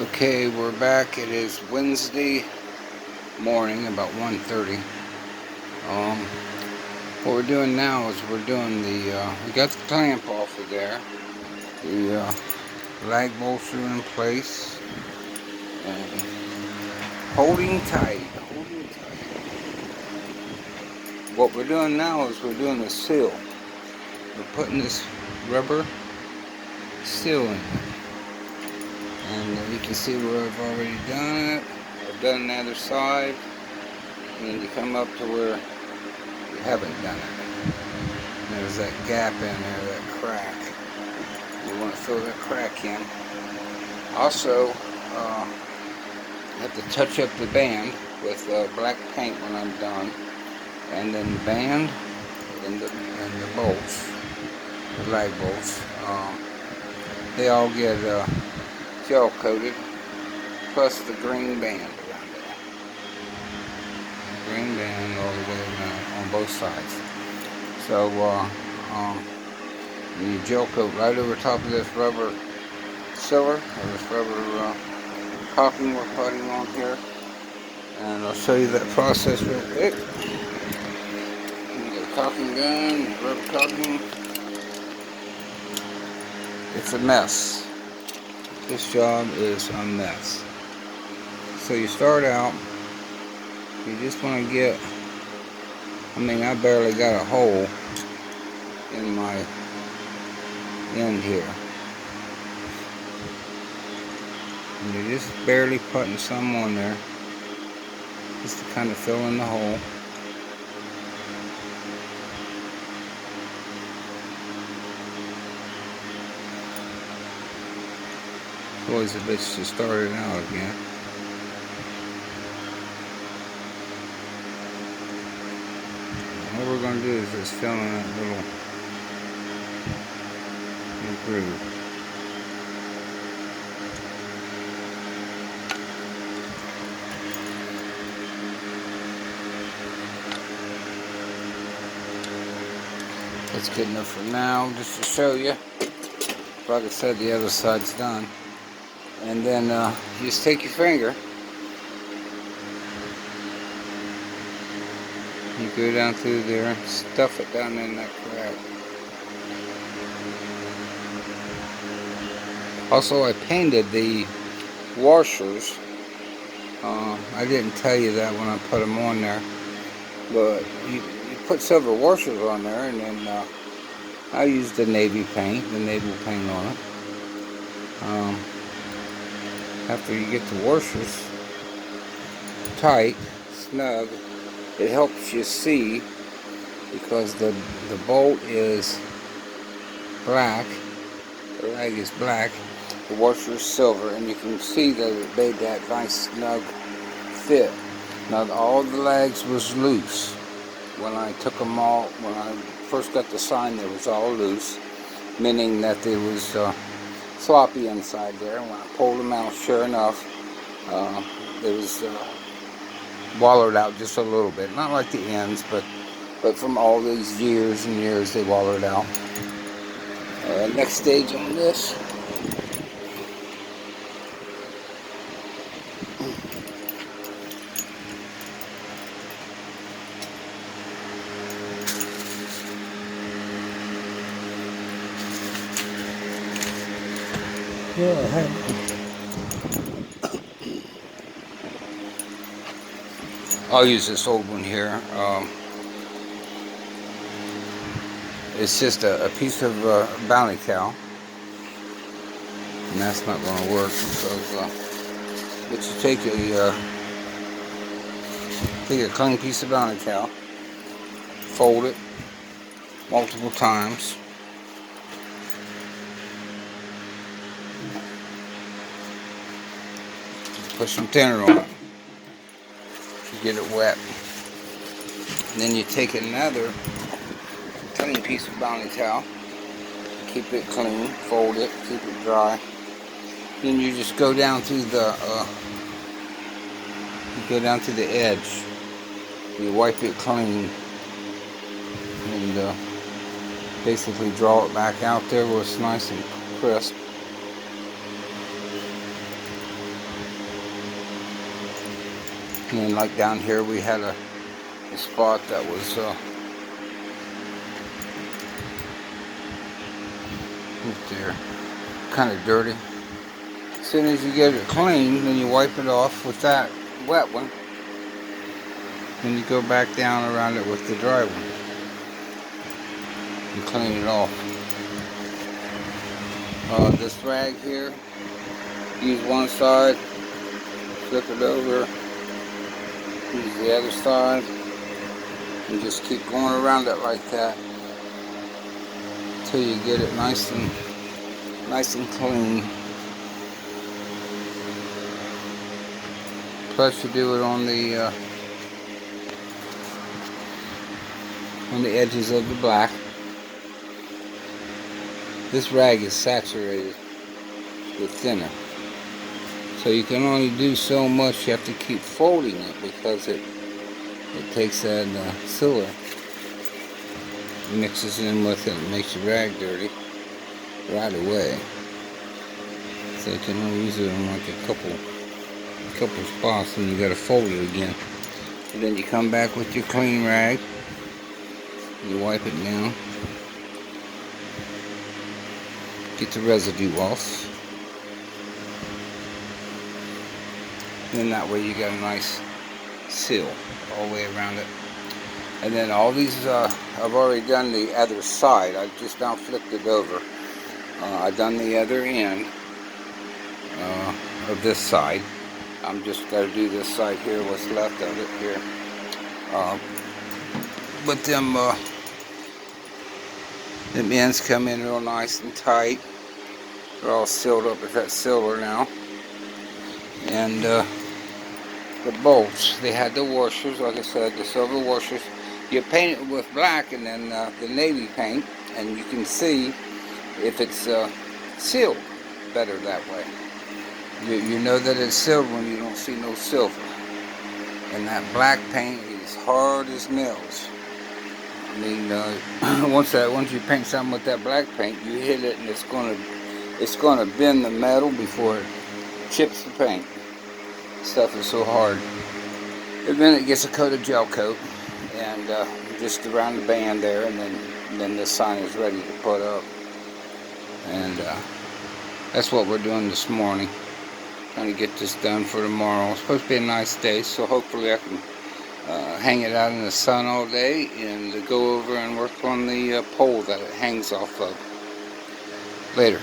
Okay, we're back. It is Wednesday morning, about 1:30. What we're doing now is we're doing we got the clamp off of there, the lag bolster in place, and holding tight. What we're doing now is we're doing a seal. We're putting this rubber seal in, and you can see where I've already done it. I've done the other side, and then you come up to where you haven't done it. And there's that gap in there, that crack. You want to fill that crack in. Also, have to touch up the band with black paint when I'm done, and then the band and the bolts, the lag bolts. They all get gel coated, plus the green band around there. Green band all the way around on both sides. So you gel coat right over top of this rubber sealer, or this rubber caulking we're putting on here. And I'll show you that process real quick. You get a caulking gun, rubber caulking. It's a mess. This job is a mess. So you start out, you just want to get, I barely got a hole in my end here. And you're just barely putting some on there, just to kind of fill in the hole. It's always a bitch to start it out again. And what we're going to do is just fill in that little groove. That's good enough for now, just to show you. Like I said, the other side's done. And then you just take your finger, you go down through there and stuff it down in that crack. Also, I painted the washers. I didn't tell you that when I put them on there, but you put several washers on there, and then I used the naval paint on it. After you get the washers tight, snug, it helps you see, because the bolt is black, the lag is black, the washer is silver, and you can see that it made that nice snug fit. Now all the lags was loose. When I took them all, when I first got the sign, it was all loose, meaning that it was sloppy inside there. When I pulled them out, sure enough, it was wallowed out just a little bit. Not like the ends, but from all these years and years, they wallowed out. Next stage on this. I'll use this old one here. It's just a piece of bounty cow, and that's not going to work because but you take a clean piece of bounty cow, fold it multiple times, put some thinner on it to get it wet, and then you take another clean piece of bounty towel, keep it clean, fold it, keep it dry. Then you just go down to the edge. You wipe it clean and basically draw it back out there where it's nice and crisp. And then like down here we had a spot that was right there, kind of dirty. As soon as you get it clean, then you wipe it off with that wet one. Then you go back down around it with the dry one and clean it off. This rag here, use one side, flip it over, use the other side, and just keep going around it like that until you get it nice and clean. Plus you do it on the edges of the black. This rag is saturated with thinner, so you can only do so much. You have to keep folding it because it takes that silver, mixes in with it, and makes your rag dirty right away. So you can only use it on like a couple spots, and you got to fold it again. And then you come back with your clean rag, you wipe it down, get the residue off. Then that way you got a nice seal all the way around it. And then all these, I've already done the other side. I just now flipped it over. I've done the other end of this side. I'm just got to do this side here, what's left of it here. But them ends come in real nice and tight. They're all sealed up with that silver now. And the bolts, they had the washers, like I said, the silver washers. You paint it with black and then the navy paint, and you can see if it's sealed better that way. You know that it's sealed when you don't see no silver. And that black paint is hard as nails. I mean, once you paint something with that black paint, you hit it and it's gonna bend the metal before it chips the paint. Stuff is so hard. And then it gets a coat of gel coat, and just around the band there, and then this sign is ready to put up. And that's what we're doing this morning. Trying to get this done for tomorrow. It's supposed to be a nice day, so hopefully I can hang it out in the sun all day and go over and work on the pole that it hangs off of later.